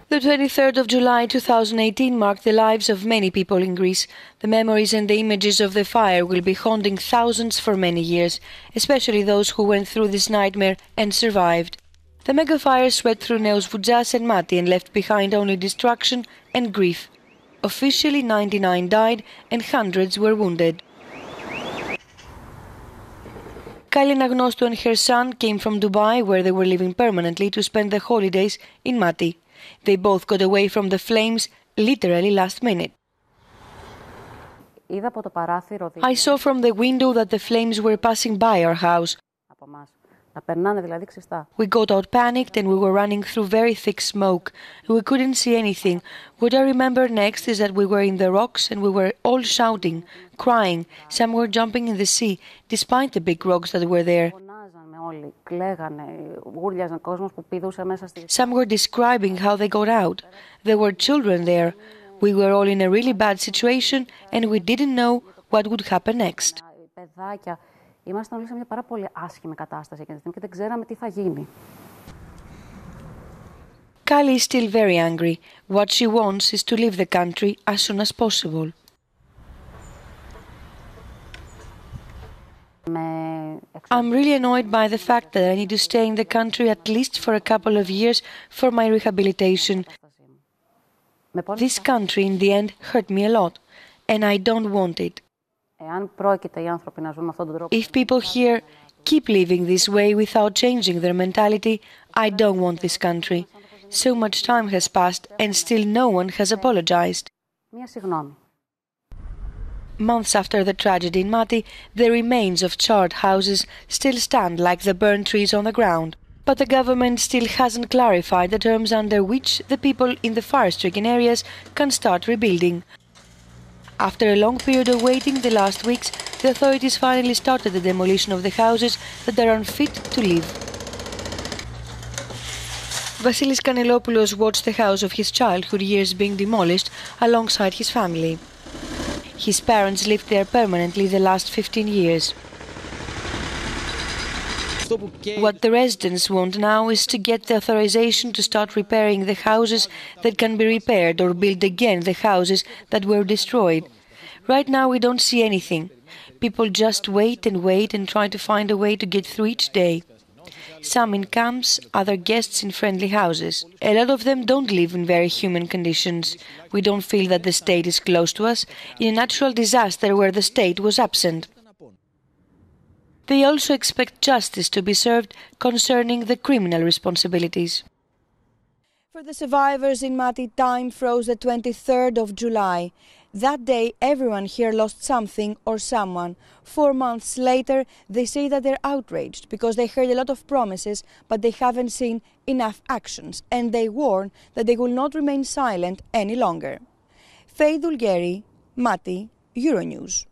The 23rd of July 2018 marked the lives of many people in Greece. The memories and the images of the fire will be haunting thousands for many years, especially those who went through this nightmare and survived. The mega-fire swept through Neos Voudzas and Mati and left behind only destruction and grief. Officially 99 died and hundreds were wounded. Kylie Anagnostou and her son came from Dubai, where they were living permanently, to spend the holidays in Mati. They both got away from the flames literally last minute. I saw from the window that the flames were passing by our house. We got out panicked and we were running through very thick smoke. We couldn't see anything. What I remember next is that we were in the rocks and we were all shouting, crying. Some were jumping in the sea, despite the big rocks that were there. Some were describing how they got out. There were children there. We were all in a really bad situation and we didn't know what would happen next. Ήμασταν όλοι σε μια πάρα πολύ άσχημη κατάσταση εκείνη τη στιγμή και δεν ξέραμε τι θα γίνει. Kylie is still very angry. What she wants is to leave the country as soon as possible. I'm really annoyed by the fact that I need to stay in the country at least for a couple of years for my rehabilitation. This country in the end hurt me a lot, and I don't want it. If people here keep living this way without changing their mentality, I don't want this country. So much time has passed and still no one has apologized. Months after the tragedy in Mati, the remains of charred houses still stand like the burned trees on the ground. But the government still hasn't clarified the terms under which the people in the fire-stricken areas can start rebuilding. After a long period of waiting the last weeks, the authorities finally started the demolition of the houses that are unfit to live. Vasilis Kanelopoulos watched the house of his childhood years being demolished alongside his family. His parents lived there permanently the last 15 years. What the residents want now is to get the authorization to start repairing the houses that can be repaired or build again the houses that were destroyed. Right now we don't see anything. People just wait and try to find a way to get through each day. Some in camps, other guests in friendly houses. A lot of them don't live in very human conditions. We don't feel that the state is close to us in a natural disaster where the state was absent. They also expect justice to be served concerning the criminal responsibilities. For the survivors in Mati, time froze the 23rd of July. That day, everyone here lost something or someone. 4 months later, they say that they're outraged because they heard a lot of promises, but they haven't seen enough actions, and they warn that they will not remain silent any longer. Faye Dulgheri, Mati, Euronews.